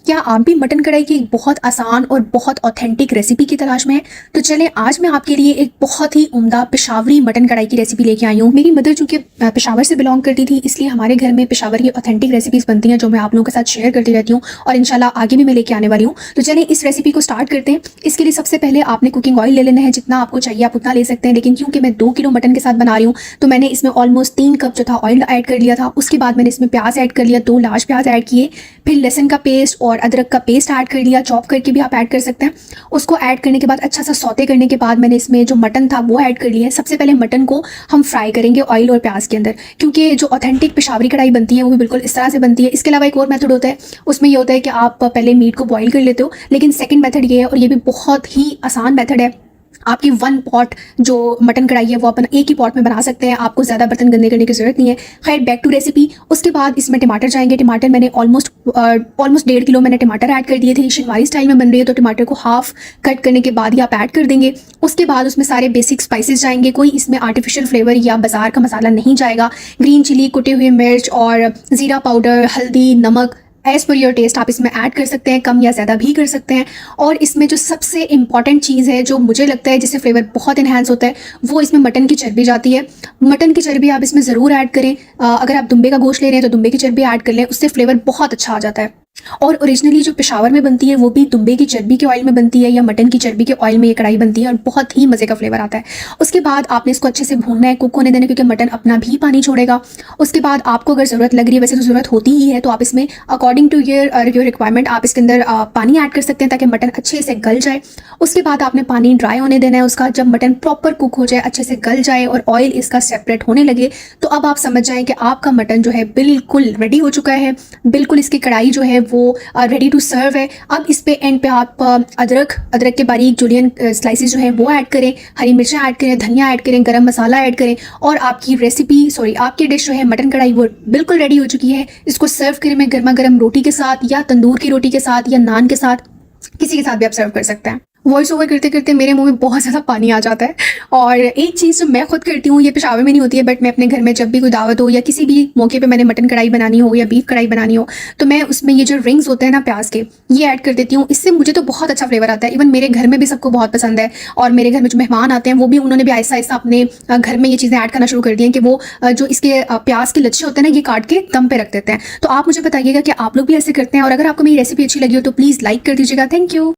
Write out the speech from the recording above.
क्या आप भी मटन कढ़ाई की एक बहुत आसान और बहुत ऑथेंटिक रेसिपी की तलाश में हैं? तो चलें आज मैं आपके लिए एक बहुत ही उम्दा पेशावरी मटन कढ़ाई की रेसिपी लेके आई हूँ। मेरी मदर चूँकि पेशावर से बिलोंग करती थी, इसलिए हमारे घर में पेशावर की ऑथेंटिक रेसिपीज़ बनती हैं जो मैं आप लोगों के साथ शेयर करती रहती हूँ और इंशाल्लाह आगे भी मैं लेके आने वाली हूँ। तो चलें इस रेसिपी को स्टार्ट करते हैं। इसके लिए सबसे पहले आपने कुकिंग ऑयल ले लेना है, जितना आपको चाहिए आप उतना ले सकते हैं, लेकिन क्योंकि मैं 2 किलो मटन के साथ बना रही हूँ तो मैंने इसमें ऑलमोस्ट 3 कप जो था ऑयल ऐड कर लिया था। उसके बाद मैंने इसमें प्याज ऐड कर लिया, 2 लार्ज प्याज ऐड किए, फिर लहसुन का पेस्ट और अदरक का पेस्ट ऐड कर लिया, चॉप करके भी आप ऐड कर सकते हैं। उसको ऐड करने के बाद अच्छा सा सौते करने के बाद मैंने इसमें जो मटन था वो ऐड कर लिया है। सबसे पहले मटन को हम फ्राई करेंगे ऑयल और प्याज के अंदर, क्योंकि जो ऑथेंटिक पेशावरी कढ़ाई बनती है वो भी बिल्कुल इस तरह से बनती है। इसके अलावा एक और मेथड होता है, उसमें ये होता है कि आप पहले मीट को बॉईल कर लेते हो, लेकिन सेकंड मेथड ये है और ये भी बहुत ही आसान मेथड है। आपकी 1 पॉट जो मटन कढ़ाई है वो अपन एक ही पॉट में बना सकते हैं, आपको ज़्यादा बर्तन गंदे करने की ज़रूरत नहीं है। खैर बैक टू रेसिपी। उसके बाद इसमें टमाटर जाएंगे। टमाटर मैंने ऑलमोस्ट 1.5 किलो मैंने टमाटर ऐड कर दिए थे। शिनवारी स्टाइल में बन रही है तो टमाटर को हाफ कट करने के बाद ही आप ऐड कर देंगे। उसके बाद उसमें सारे बेसिक स्पाइसेस जाएंगे, कोई इसमें आर्टिफिशियल फ्लेवर या बाजार का मसाला नहीं जाएगा। ग्रीन चिली, कुटे हुए मिर्च और ज़ीरा पाउडर, हल्दी, नमक एज़ पर योर टेस्ट आप इसमें ऐड कर सकते हैं, कम या ज़्यादा भी कर सकते हैं। और इसमें जो सबसे इंपॉर्टेंट चीज़ है जो मुझे लगता है जिससे फ्लेवर बहुत इन्हांस होता है, वो इसमें मटन की चर्बी जाती है। मटन की चर्बी आप इसमें ज़रूर ऐड करें। अगर आप दुम्बे का गोश्त ले रहे हैं तो दुम्बे की चर्बी ऐड कर लें, उससे फ्लेवर बहुत अच्छा आ जाता है। और ओरिजिनली जो पेशावर में बनती है वो भी दुम्बे की चर्बी के ऑयल में बनती है या मटन की चर्बी के ऑयल में ये कढ़ाई बनती है और बहुत ही मज़े का फ्लेवर आता है। उसके बाद आपने इसको अच्छे से भूनना है, कुक होने देना, क्योंकि मटन अपना भी पानी छोड़ेगा। उसके बाद आपको अगर ज़रूरत लग रही है, वैसे तो ज़रूरत होती ही है, तो आप इसमें अकॉर्डिंग टू योर रिक्वायरमेंट आप इसके अंदर पानी ऐड कर सकते हैं ताकि मटन अच्छे से गल जाए। उसके बाद आपने पानी ड्राई होने देना है उसका। जब मटन प्रॉपर कुक हो जाए, अच्छे से गल जाए और ऑयल इसका सेपरेट होने लगे, तो अब आप समझ जाएं कि आपका मटन जो है बिल्कुल रेडी हो चुका है। बिल्कुल इसकी कढ़ाई जो है वो रेडी टू सर्व है। अब इस पे एंड पे आप अदरक के बारीक जुलियन स्लाइसेस जो है वो ऐड करें, हरी मिर्चें ऐड करें, धनिया ऐड करें, गरम मसाला ऐड करें और आपकी डिश जो है मटन कढ़ाई वो बिल्कुल रेडी हो चुकी है। इसको सर्व करें में गर्मा गर्म रोटी के साथ या तंदूर की रोटी के साथ या नान के साथ, किसी के साथ भी आप सर्व कर सकते हैं। वॉइस ओवर करते करते मेरे मुंह में बहुत ज़्यादा पानी आ जाता है। और एक चीज़ जो मैं खुद करती हूँ, ये पेशावर में नहीं होती है, बट मैं अपने घर में जब भी कोई दावत हो या किसी भी मौके पे मैंने मटन कढ़ाई बनानी हो या बीफ कढ़ाई बनानी हो, तो मैं उसमें ये जो रिंग्स होते हैं ना प्याज के, ये ऐड कर देती हूँ। इससे मुझे तो बहुत अच्छा फ्लेवर आता है। इवन मेरे घर में भी सबको बहुत पसंद है और मेरे घर में जो मेहमान आते हैं वो भी, उन्होंने भी आहिस्ता आहिस्ता अपने घर में ये चीज़ें ऐड करना शुरू कर दी हैं कि वो जो इसके प्याज के लच्छे होते हैं ना, ये काट के दम पे रख देते हैं। तो आप मुझे बताइएगा कि आप लोग भी ऐसे करते हैं, और अगर आपको मेरी रेसिपी अच्छी लगी हो तो प्लीज़ लाइक कर दीजिएगा। Thank you.